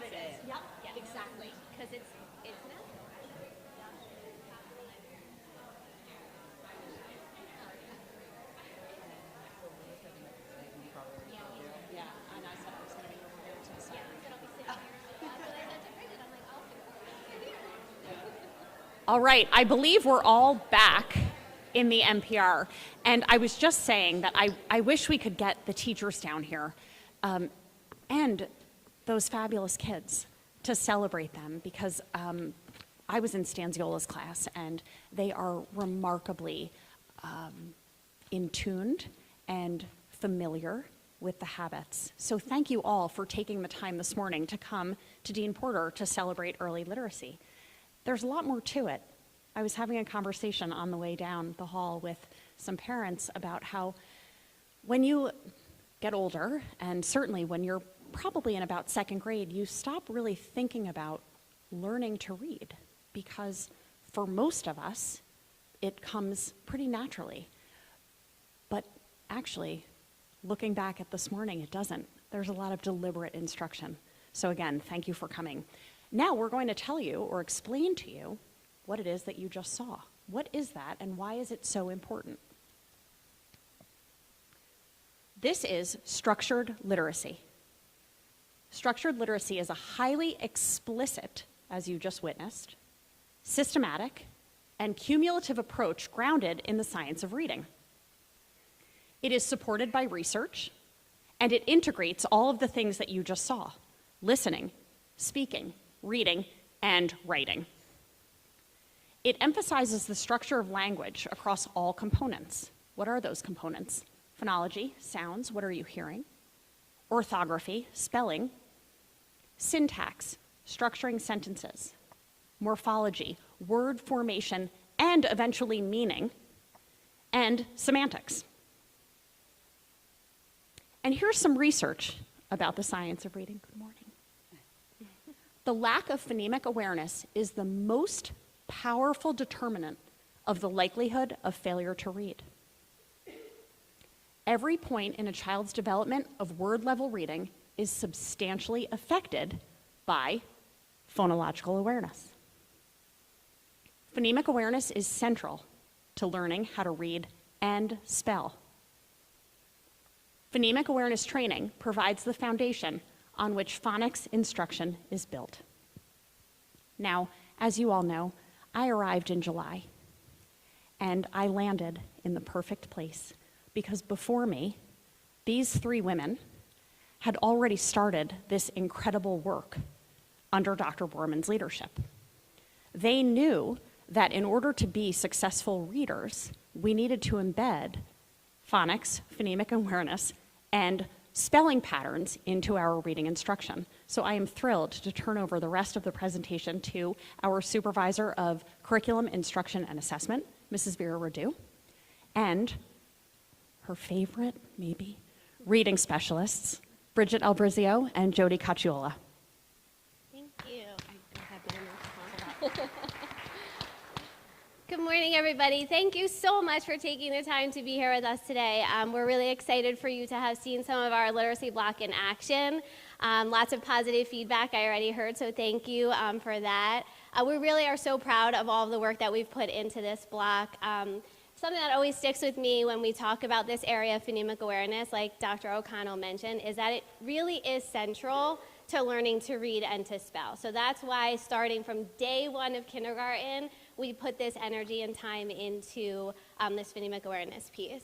it is. Yep, exactly. Because it's natural. Yeah, and I said I was going to be over here to the side. All right, I believe we're all back in the NPR. And I was just saying that I wish we could get the teachers down here and those fabulous kids to celebrate them because I was in Stanziola's class and they are remarkably in-tuned and familiar with the habits. So thank you all for taking the time this morning to come to Dean Porter to celebrate early literacy. There's a lot more to it. I was having a conversation on the way down the hall with some parents about how when you get older, and certainly when you're probably in about second grade, you stop really thinking about learning to read because for most of us, it comes pretty naturally. But actually, looking back at this morning, it doesn't. There's a lot of deliberate instruction. So again, thank you for coming. Now we're going to tell you or explain to you what it is that you just saw. What is that and why is it so important? This is structured literacy. Structured literacy is a highly explicit, as you just witnessed, systematic, and cumulative approach grounded in the science of reading. It is supported by research, and it integrates all of the things that you just saw: listening, speaking, reading, and writing. It emphasizes the structure of language across all components. What are those components? Phonology, sounds, what are you hearing? Orthography, spelling. Syntax, structuring sentences. Morphology, word formation, and eventually meaning. And semantics. And here's some research about the science of reading. Good morning. The lack of phonemic awareness is the most powerful determinant of the likelihood of failure to read. Every point in a child's development of word-level reading is substantially affected by phonological awareness. Phonemic awareness is central to learning how to read and spell. Phonemic awareness training provides the foundation on which phonics instruction is built. Now, as you all know, I arrived in July, and I landed in the perfect place because before me, these three women had already started this incredible work under Dr. Borman's leadership. They knew that in order to be successful readers, we needed to embed phonics, phonemic awareness, and spelling patterns into our reading instruction. So I am thrilled to turn over the rest of the presentation to our Supervisor of Curriculum, Instruction, and Assessment, Mrs. Vera Radu, and her favorite, maybe, reading specialists, Bridget Albrizio and Jody Cacciola. Thank you. I'm happy to know. Good morning, everybody. Thank you so much for taking the time to be here with us today. We're really excited for you to have seen some of our literacy block in action. Lots of positive feedback I already heard, so thank you for that. We really are so proud of all of the work that we've put into this block. Something that always sticks with me when we talk about this area of phonemic awareness, like Dr. O'Connell mentioned, is that it really is central to learning to read and to spell. So that's why starting from day one of kindergarten, we put this energy and time into this phonemic awareness piece.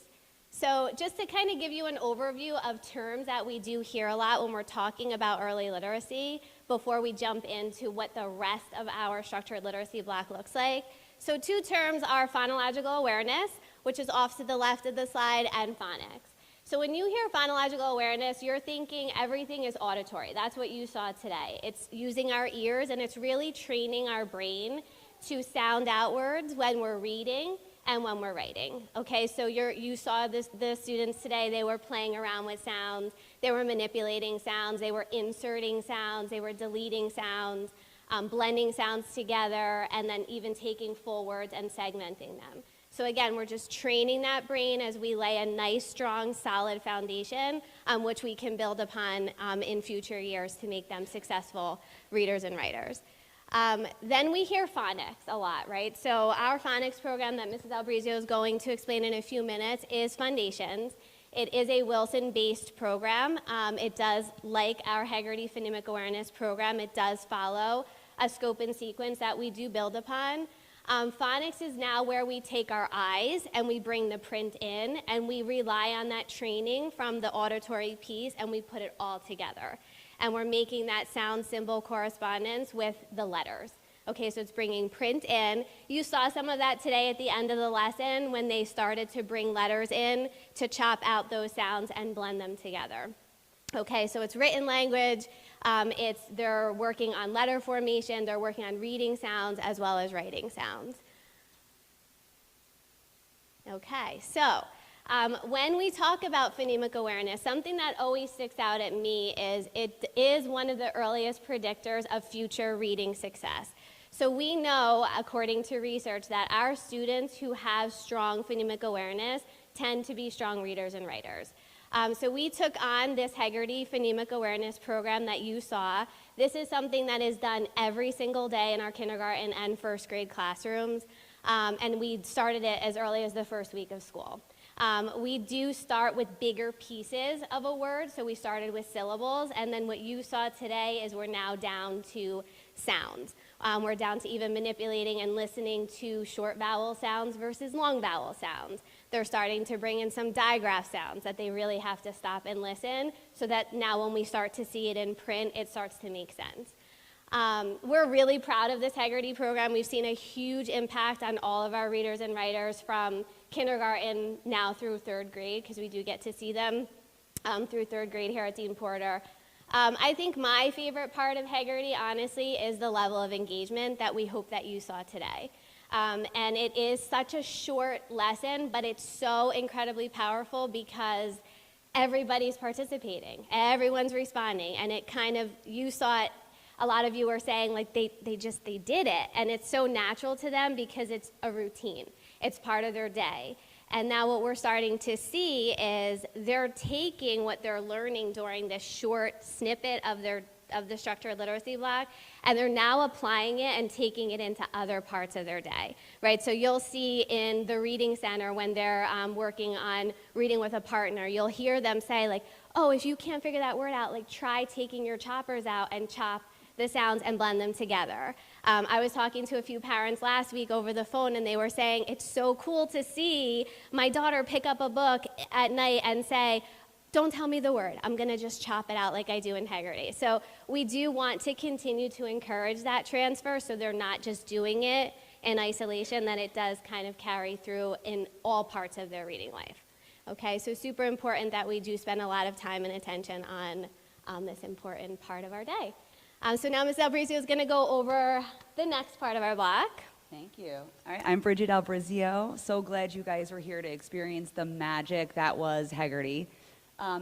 So just to kind of give you an overview of terms that we do hear a lot when we're talking about early literacy, before we jump into what the rest of our structured literacy block looks like. So two terms are phonological awareness, which is off to the left of the slide, and phonics. So when you hear phonological awareness, you're thinking everything is auditory. That's what you saw today. It's using our ears, and it's really training our brain to sound out words when we're reading and when we're writing. Okay, so you saw the students today, they were playing around with sounds, they were manipulating sounds, they were inserting sounds, they were deleting sounds, blending sounds together, and then even taking full words and segmenting them. So again, we're just training that brain as we lay a nice, strong, solid foundation, which we can build upon in future years to make them successful readers and writers. Then we hear phonics a lot, right? So our phonics program that Mrs. Albrizio is going to explain in a few minutes is Foundations. It is a Wilson-based program. It does, like our Heggerty Phonemic Awareness program, it does follow a scope and sequence that we do build upon. Phonics is now where we take our eyes and we bring the print in, and we rely on that training from the auditory piece, and we put it all together. And we're making that sound symbol correspondence with the letters. Okay, so it's bringing print in. You saw some of that today at the end of the lesson when they started to bring letters in to chop out those sounds and blend them together. Okay, so it's written language, they're working on letter formation, they're working on reading sounds as well as writing sounds. Okay, so when we talk about phonemic awareness, something that always sticks out at me is it is one of the earliest predictors of future reading success. So we know, according to research, that our students who have strong phonemic awareness tend to be strong readers and writers. So we took on this Heggerty Phonemic Awareness program that you saw. This is something that is done every single day in our kindergarten and first grade classrooms, and we started it as early as the first week of school. We do start with bigger pieces of a word, so we started with syllables, and then what you saw today is we're now down to sounds. We're down to even manipulating and listening to short vowel sounds versus long vowel sounds. They're starting to bring in some digraph sounds that they really have to stop and listen, so that now when we start to see it in print, it starts to make sense. We're really proud of this Heggerty program. We've seen a huge impact on all of our readers and writers from kindergarten now through third grade, because we do get to see them through third grade here at Dean Porter. I think my favorite part of Heggerty, honestly, is the level of engagement that we hope that you saw today. And it is such a short lesson, but it's so incredibly powerful because everybody's participating, everyone's responding, and it kind of, you saw it, a lot of you were saying like they did it, and it's so natural to them because it's a routine. It's part of their day. And now what we're starting to see is they're taking what they're learning during this short snippet of the structured literacy block, and they're now applying it and taking it into other parts of their day, right? So you'll see in the reading center when they're working on reading with a partner, you'll hear them say like, oh, if you can't figure that word out, like try taking your choppers out and chop the sounds and blend them together. I was talking to a few parents last week over the phone, and they were saying, it's so cool to see my daughter pick up a book at night and say, don't tell me the word, I'm gonna just chop it out like I do in Heggerty. So we do want to continue to encourage that transfer so they're not just doing it in isolation, that it does kind of carry through in all parts of their reading life. Okay, so super important that we do spend a lot of time and attention on this important part of our day. So now Ms. Albrizio is going to go over the next part of our block. Thank you. All right, I'm Bridget Albrizio. So glad you guys were here to experience the magic that was Heggerty.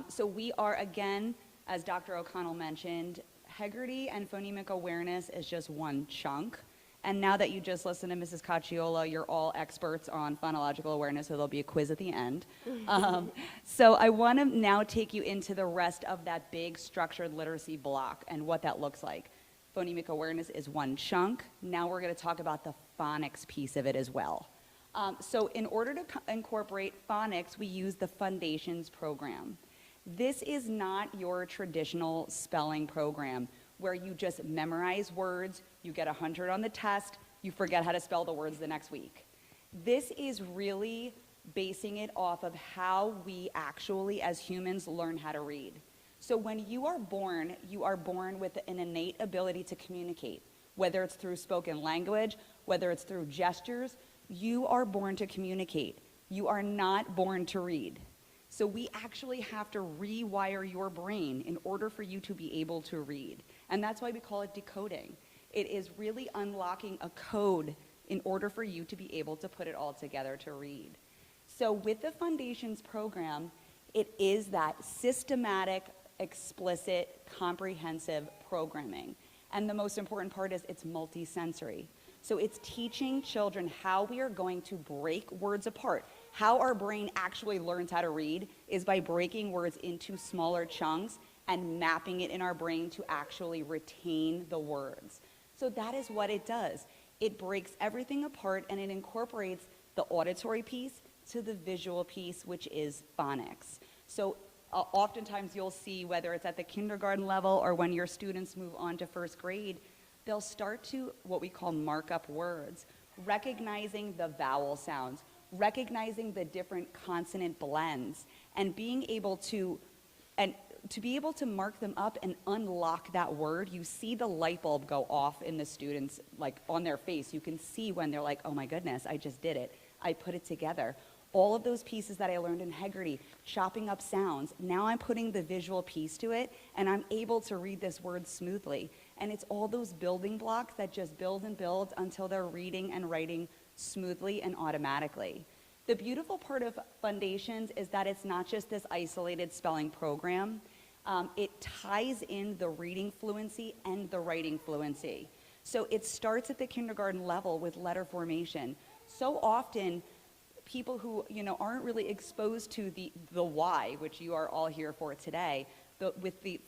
So we are, again, as Dr. O'Connell mentioned, Heggerty and phonemic awareness is just one chunk. And now that you just listened to Mrs. Cacciola, you're all experts on phonological awareness, so there'll be a quiz at the end. So I want to now take you into the rest of that big structured literacy block and what that looks like. Phonemic awareness is one chunk. Now we're going to talk about the phonics piece of it as well. So in order to incorporate phonics, we use the Foundations program. This is not your traditional spelling program where you just memorize words, you get 100 on the test, you forget how to spell the words the next week. This is really basing it off of how we actually, as humans, learn how to read. So when you are born with an innate ability to communicate, whether it's through spoken language, whether it's through gestures, you are born to communicate. You are not born to read. So we actually have to rewire your brain in order for you to be able to read. And that's why we call it decoding. It is really unlocking a code in order for you to be able to put it all together to read. So with the Foundations program, it is that systematic, explicit, comprehensive programming. And the most important part is it's multisensory. So it's teaching children how we are going to break words apart. How our brain actually learns how to read is by breaking words into smaller chunks and mapping it in our brain to actually retain the words. So that is what it does. It breaks everything apart and it incorporates the auditory piece to the visual piece, which is phonics. So oftentimes you'll see, whether it's at the kindergarten level or when your students move on to first grade, they'll start to what we call mark up words, recognizing the vowel sounds, recognizing the different consonant blends, and being able to be able to mark them up and unlock that word. You see the light bulb go off in the students, like on their face. You can see when they're like, oh my goodness, I just did it. I put it together. All of those pieces that I learned in Heggerty, chopping up sounds, now I'm putting the visual piece to it, and I'm able to read this word smoothly. And it's all those building blocks that just build and build until they're reading and writing smoothly and automatically. The beautiful part of Fundations is that it's not just this isolated spelling program. It ties in the reading fluency and the writing fluency. So it starts at the kindergarten level with letter formation. So often, people who aren't really exposed to the why, which you are all here for today, with the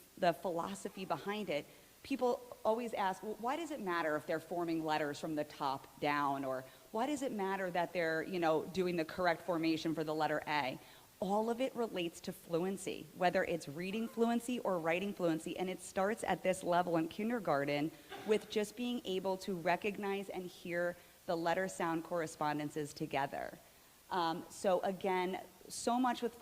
philosophy behind it, people always ask, well, why does it matter if they're forming letters from the top down, or why does it matter that they're doing the correct formation for the letter A? All of it relates to fluency, whether it's reading fluency or writing fluency, and it starts at this level in kindergarten with just being able to recognize and hear the letter sound correspondences together. So again, so much with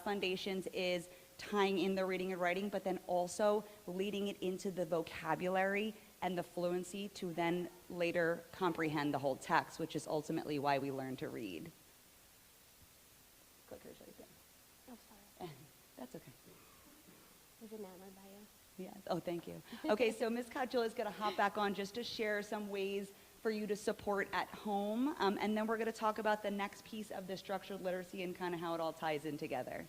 Fundations is tying in the reading and writing, but then also leading it into the vocabulary and the fluency to then later comprehend the whole text, which is ultimately why we learn to read. Clicker's right there. Oh, sorry. That's okay. I was enamored by you. Yeah. Oh, thank you. Okay, so Ms. Codgilla is going to hop back on just to share some ways for you to support at home, and then we're going to talk about the next piece of the structured literacy and kind of how it all ties in together.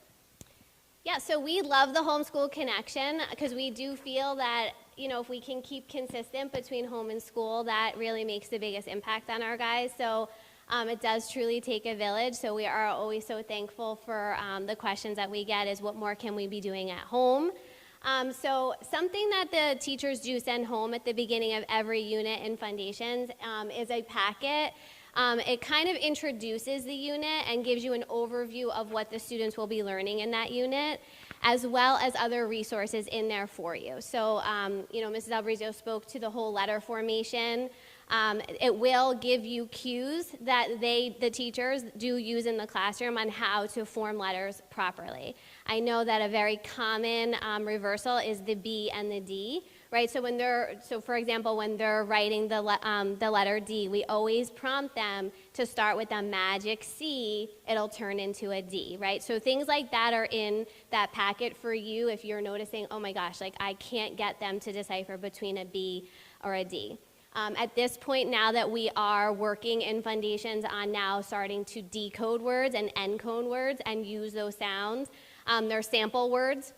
Yeah, so we love the homeschool connection because we do feel that, if we can keep consistent between home and school, that really makes the biggest impact on our guys. So it does truly take a village. So we are always so thankful for the questions that we get is what more can we be doing at home? So something that the teachers do send home at the beginning of every unit in Fundations is a packet. It kind of introduces the unit and gives you an overview of what the students will be learning in that unit, as well as other resources in there for you. So, Mrs. Albrizio spoke to the whole letter formation. It will give you cues that the teachers do use in the classroom on how to form letters properly. I know that a very common reversal is the B and the D, right? So for example, when they're writing the letter D, we always prompt them to start with a magic C. It'll turn into a D, right? So things like that are in that packet for you if you're noticing, oh my gosh, like I can't get them to decipher between a B or a D. At this point, now that we are working in Fundations on now starting to decode words and encode words and use those sounds, there are sample words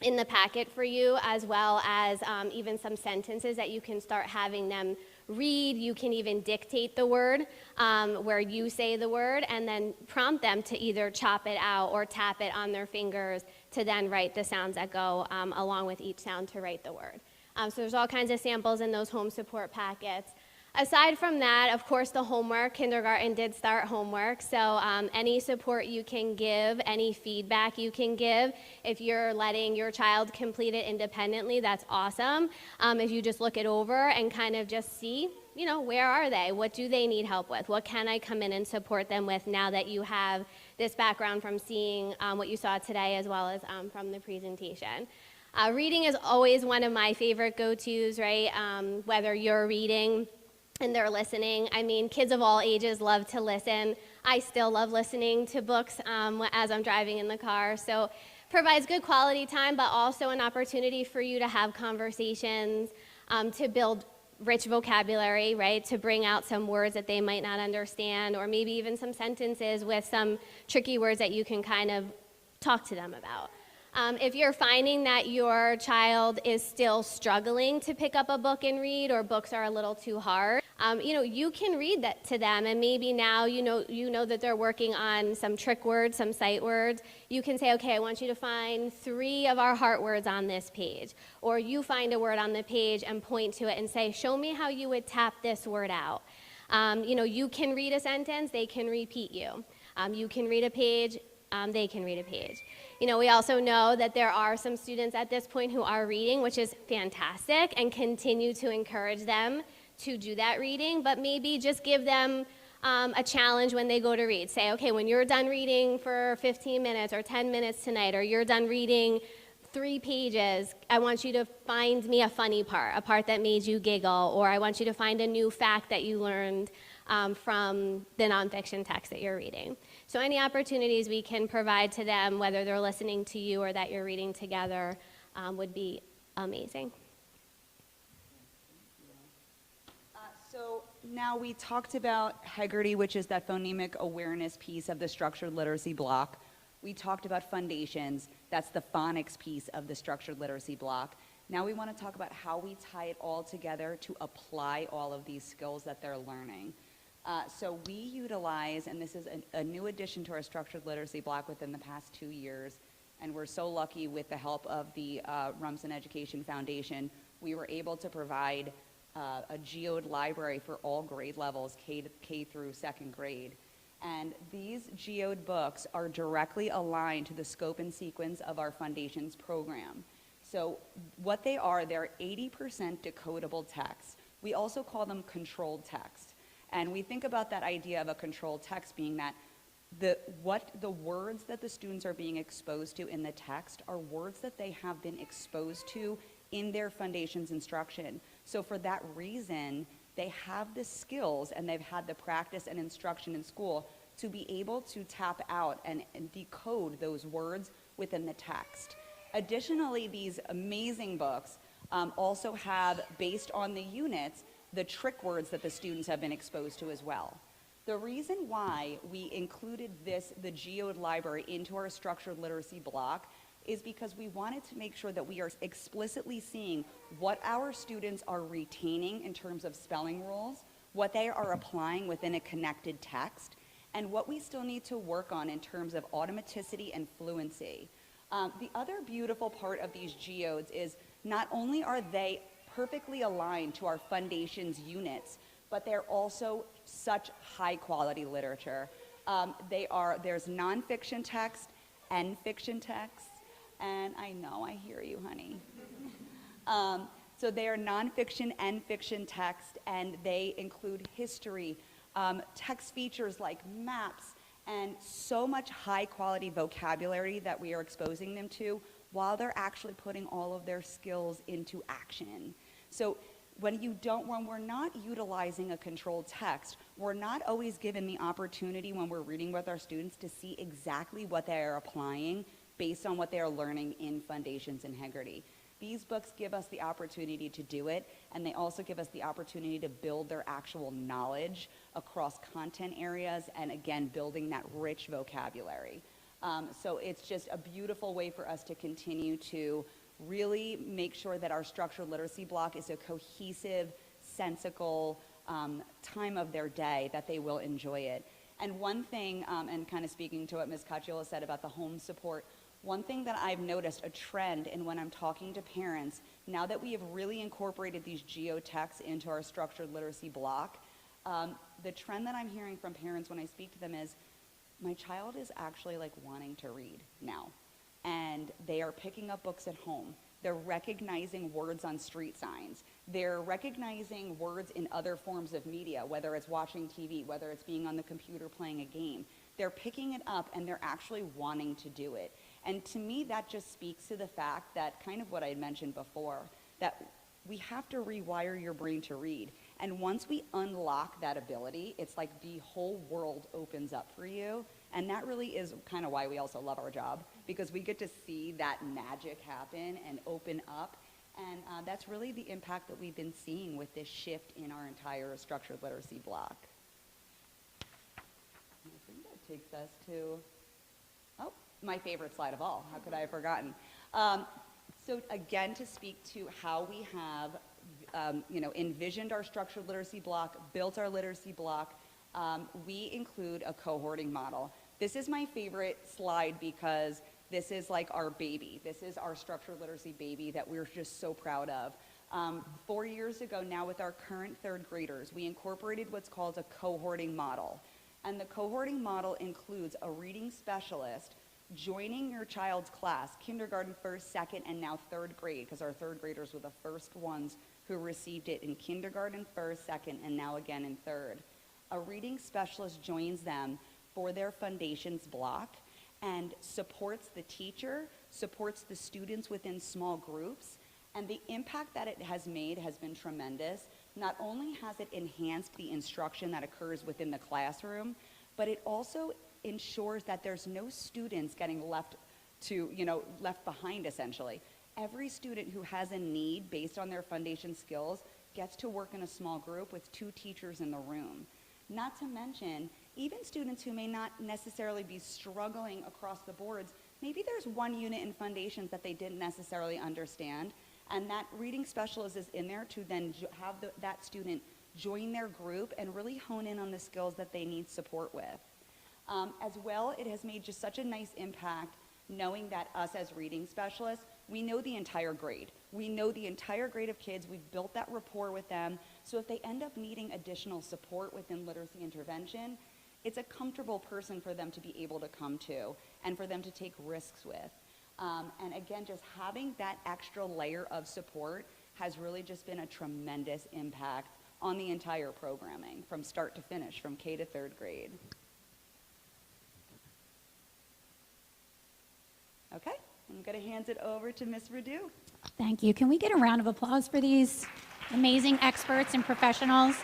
in the packet for you, as well as even some sentences that you can start having them read. You can even dictate the word where you say the word and then prompt them to either chop it out or tap it on their fingers to then write the sounds that go along with each sound to write the word. So there's all kinds of samples in those home support packets. Aside from that, of course, the homework, kindergarten did start homework, so any support you can give, any feedback you can give, if you're letting your child complete it independently, that's awesome. If you just look it over and kind of just see, where are they? What do they need help with? What can I come in and support them with now that you have this background from seeing what you saw today as well as from the presentation? Reading is always one of my favorite go-tos, right? Whether you're reading and they're listening. I mean, kids of all ages love to listen. I still love listening to books as I'm driving in the car. So provides good quality time, but also an opportunity for you to have conversations, to build rich vocabulary, right? To bring out some words that they might not understand, or maybe even some sentences with some tricky words that you can kind of talk to them about. If you're finding that your child is still struggling to pick up a book and read, or books are a little too hard, you can read that to them, and maybe now you know that they're working on some trick words, some sight words. You can say, okay, I want you to find 3 of our heart words on this page. Or you find a word on the page and point to it and say, show me how you would tap this word out. You can read a sentence, they can repeat you. You can read a page, they can read a page. We also know that there are some students at this point who are reading, which is fantastic, and continue to encourage them to do that reading, but maybe just give them a challenge when they go to read. Say, okay, when you're done reading for 15 minutes or 10 minutes tonight, or you're done reading 3 pages, I want you to find me a funny part, a part that made you giggle, or I want you to find a new fact that you learned from the nonfiction text that you're reading. So any opportunities we can provide to them, whether they're listening to you or that you're reading together, would be amazing. So now we talked about Heggerty, which is that phonemic awareness piece of the structured literacy block. We talked about foundations. That's the phonics piece of the structured literacy block. Now we want to talk about how we tie it all together to apply all of these skills that they're learning. So we utilize, and this is a new addition to our structured literacy block within the past 2 years, and we're so lucky with the help of the Rumson Education Foundation, we were able to provide a geode library for all grade levels, K through 2nd grade. And these geode books are directly aligned to the scope and sequence of our Foundations program. So what they are, they're 80% decodable text. We also call them controlled text. And we think about that idea of a controlled text being that the words that the students are being exposed to in the text are words that they have been exposed to in their Foundations instruction. So for that reason, they have the skills and they've had the practice and instruction in school to be able to tap out and decode those words within the text. Additionally, these amazing books also have, based on the units, the trick words that the students have been exposed to as well. The reason why we included the geode library into our structured literacy block is because we wanted to make sure that we are explicitly seeing what our students are retaining in terms of spelling rules, what they are applying within a connected text, and what we still need to work on in terms of automaticity and fluency. The other beautiful part of these geodes is not only are they perfectly aligned to our Foundations units, but they're also such high quality literature. There's nonfiction text and fiction text, and I know, I hear you, honey. So they are nonfiction and fiction text, and they include history, text features like maps, and so much high quality vocabulary that we are exposing them to while they're actually putting all of their skills into action. So when we're not utilizing a controlled text, we're not always given the opportunity when we're reading with our students to see exactly what they are applying based on what they are learning in Foundations and Heggerty. These books give us the opportunity to do it, and they also give us the opportunity to build their actual knowledge across content areas, and again, building that rich vocabulary. So it's just a beautiful way for us to continue to really make sure that our structured literacy block is a cohesive, sensical time of their day, that they will enjoy it. And one thing, and kind of speaking to what Ms. Cacciola said about the home support, one thing that I've noticed, a trend in when I'm talking to parents, now that we have really incorporated these geotexts into our structured literacy block, the trend that I'm hearing from parents when I speak to them is, my child is actually like wanting to read now. And they are picking up books at home. They're recognizing words on street signs. They're recognizing words in other forms of media, whether it's watching TV, whether it's being on the computer playing a game. They're picking it up and they're actually wanting to do it. And to me, that just speaks to the fact that, kind of what I had mentioned before, that we have to rewire your brain to read. And once we unlock that ability, it's like the whole world opens up for you. And that really is kind of why we also love our job, because we get to see that magic happen and open up. And that's really the impact that we've been seeing with this shift in our entire structured literacy block. I think that takes us to, oh, my favorite slide of all. How could I have forgotten? So again, to speak to how we have, envisioned our structured literacy block, built our literacy block, we include a cohorting model. This is my favorite slide because this is like our baby. This is our structured literacy baby that we're just so proud of. 4 years ago now, with our current third graders, we incorporated what's called a cohorting model. And the cohorting model includes a reading specialist joining your child's class, kindergarten, first, second, and now third grade, because our third graders were the first ones who received it in kindergarten, first, second, and now again in third. A reading specialist joins them for their foundations block and supports the teacher, supports the students within small groups, and the impact that it has made has been tremendous. Not only has it enhanced the instruction that occurs within the classroom, but it also ensures that there's no students getting left behind, essentially. Every student who has a need based on their foundation skills gets to work in a small group with 2 teachers in the room. Not to mention, even students who may not necessarily be struggling across the boards, maybe there's one unit in foundations that they didn't necessarily understand, and that reading specialist is in there to then have that student join their group and really hone in on the skills that they need support with. As well, it has made just such a nice impact knowing that us as reading specialists, we know the entire grade. We know the entire grade of kids. We've built that rapport with them. So if they end up needing additional support within literacy intervention, it's a comfortable person for them to be able to come to and for them to take risks with. And again, just having that extra layer of support has really just been a tremendous impact on the entire programming from start to finish, from K to third grade. Okay, I'm going to hand it over to Ms. Radu. Thank you. Can we get a round of applause for these amazing experts and professionals?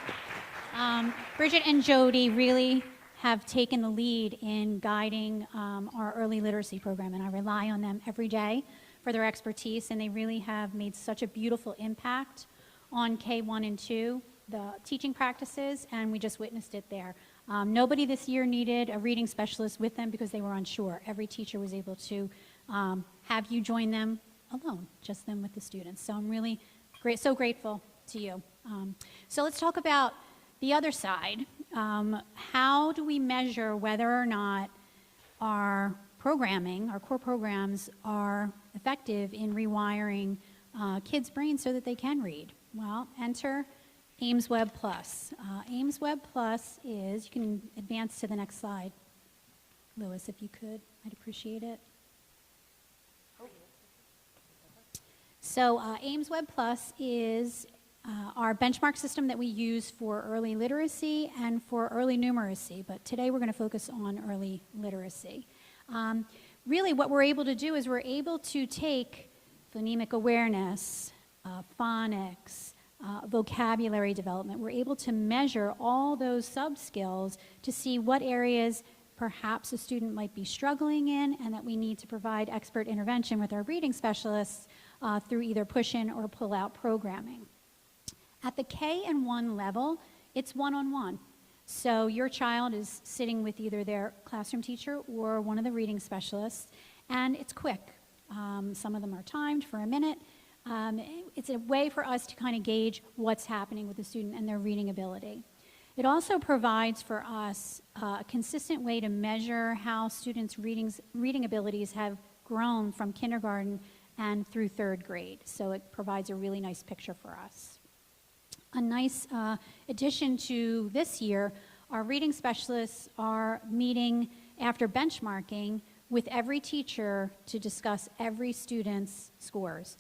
Bridget and Jody really have taken the lead in guiding our early literacy program, and I rely on them every day for their expertise, and they really have made such a beautiful impact on K1 and 2, the teaching practices, and we just witnessed it there. Nobody this year needed a reading specialist with them because they were unsure. Every teacher was able to have you join them alone, just them with the students. So I'm really so grateful to you. So let's talk about the other side. How do we measure whether or not our programming, our core programs, are effective in rewiring kids' brains so that they can read? Well, enter AIMSweb Plus. AIMSweb Plus is, you can advance to the next slide. Louis, if you could, I'd appreciate it. So AIMSweb Plus is our benchmark system that we use for early literacy and for early numeracy, but today we're going to focus on early literacy. Really what we're able to do is we're able to take phonemic awareness, phonics, vocabulary development. We're able to measure all those sub-skills to see what areas perhaps a student might be struggling in and that we need to provide expert intervention with our reading specialists through either push-in or pull-out programming. At the K and 1 level, it's one-on-one. So your child is sitting with either their classroom teacher or one of the reading specialists, and it's quick. Some of them are timed for a minute. It's a way for us to kind of gauge what's happening with the student and their reading ability. It also provides for us a consistent way to measure how students' reading abilities have grown from kindergarten and through third grade. So it provides a really nice picture for us. A nice addition to this year, our reading specialists are meeting after benchmarking with every teacher to discuss every student's scores,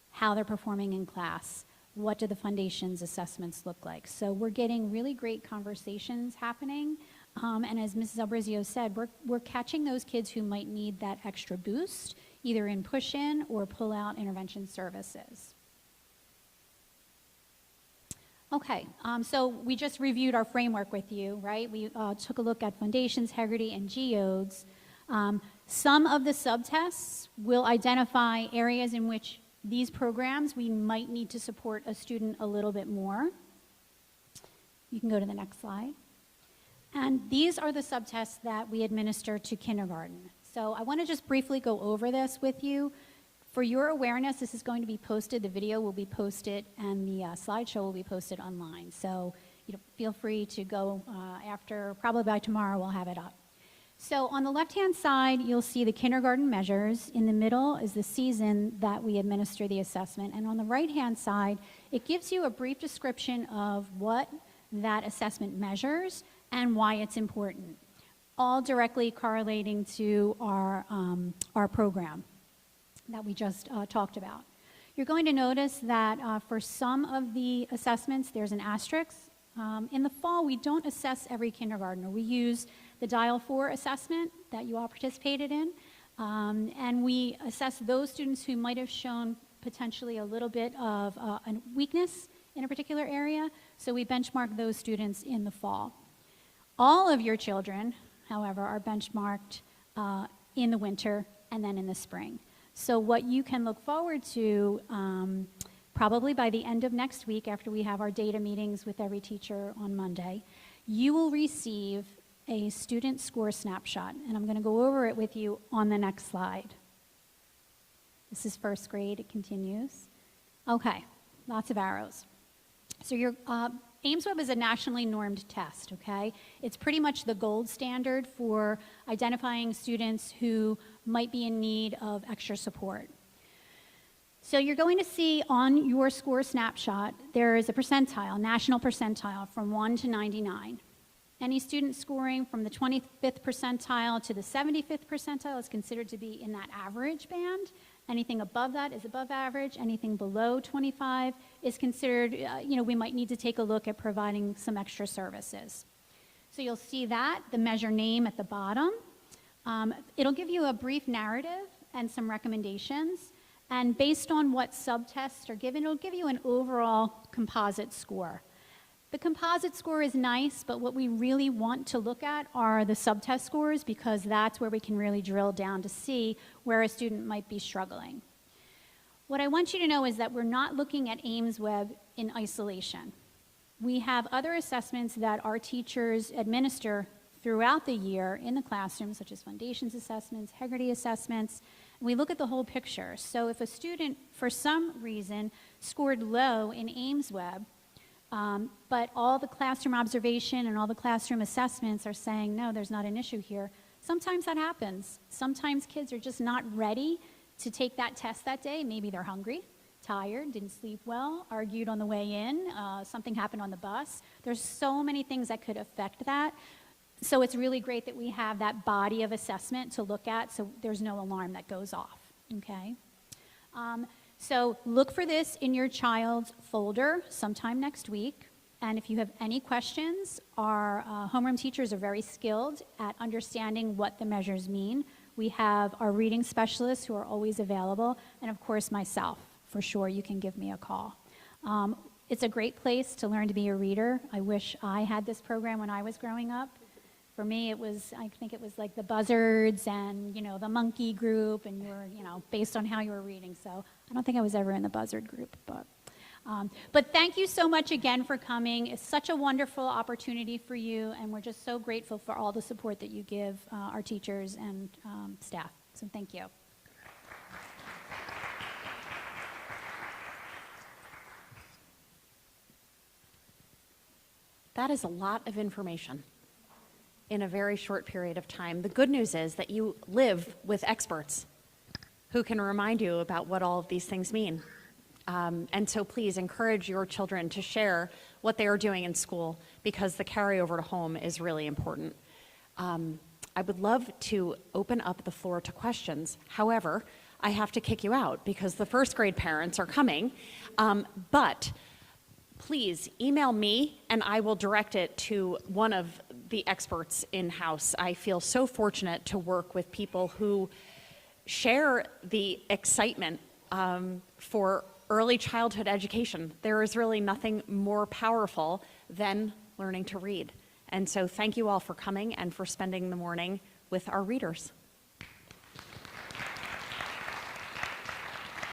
how they're performing in class, what do the foundations assessments look like. So we're getting really great conversations happening. And as Mrs. Albrizio said, we're catching those kids who might need that extra boost, either in push-in or pull-out intervention services. Okay, so we just reviewed our framework with you, right? We took a look at foundations, Hegarty, and geodes. Some of the subtests will identify areas in which these programs we might need to support a student a little bit more. You can go to the next slide. And these are the subtests that we administer to kindergarten. So I want to just briefly go over this with you. For your awareness, this is going to be posted, the video will be posted, and the slideshow will be posted online. So feel free to go after, probably by tomorrow we'll have it up. So on the left-hand side, you'll see the kindergarten measures. In the middle is the season that we administer the assessment. And on the right-hand side, it gives you a brief description of what that assessment measures and why it's important, all directly correlating to our program that we just talked about. You're going to notice that for some of the assessments, there's an asterisk. In the fall, we don't assess every kindergartner. We use the Dial 4 assessment that you all participated in, and we assess those students who might have shown potentially a little bit of a weakness in a particular area, so we benchmark those students in the fall. All of your children, however, are benchmarked in the winter and then in the spring. So what you can look forward to probably by the end of next week, after we have our data meetings with every teacher on Monday, you will receive a student score snapshot, and I'm going to go over it with you on the next slide. This is first grade, it continues. Okay, lots of arrows. So your AIMSweb is a nationally normed test, okay? It's pretty much the gold standard for identifying students who might be in need of extra support. So you're going to see on your score snapshot, there is a percentile, national percentile from 1 to 99. Any student scoring from the 25th percentile to the 75th percentile is considered to be in that average band. Anything above that is above average. Anything below 25 is considered, we might need to take a look at providing some extra services. So you'll see that, the measure name at the bottom. It'll give you a brief narrative and some recommendations. And based on what subtests are given, it'll give you an overall composite score. The composite score is nice, but what we really want to look at are the subtest scores, because that's where we can really drill down to see where a student might be struggling. What I want you to know is that we're not looking at AIMSweb in isolation. We have other assessments that our teachers administer throughout the year in the classroom, such as Foundations assessments, Heggerty assessments. And we look at the whole picture. So if a student, for some reason, scored low in AIMSweb, but all the classroom observation and all the classroom assessments are saying, no, there's not an issue here. Sometimes that happens. Sometimes kids are just not ready to take that test that day. Maybe they're hungry, tired, didn't sleep well, argued on the way in, something happened on the bus. There's so many things that could affect that. So it's really great that we have that body of assessment to look at, so there's no alarm that goes off, okay? So look for this in your child's folder sometime next week. And if you have any questions, our homeroom teachers are very skilled at understanding what the measures mean. We have our reading specialists who are always available, and of course myself. For sure, you can give me a call. It's a great place to learn to be a reader. I wish I had this program when I was growing up. For me, I think it was like the Buzzards and, the Monkey group, and you were, based on how you were reading. So I don't think I was ever in the Buzzard group, but thank you so much again for coming. It's such a wonderful opportunity for you, and we're just so grateful for all the support that you give our teachers and staff. So thank you. That is a lot of information in a very short period of time. The good news is that you live with experts who can remind you about what all of these things mean. And so please encourage your children to share what they are doing in school, because the carryover to home is really important. I would love to open up the floor to questions. However, I have to kick you out because the first grade parents are coming. But please email me and I will direct it to one of the experts in-house. I feel so fortunate to work with people who share the excitement for early childhood education. There is really nothing more powerful than learning to read. And so thank you all for coming and for spending the morning with our readers.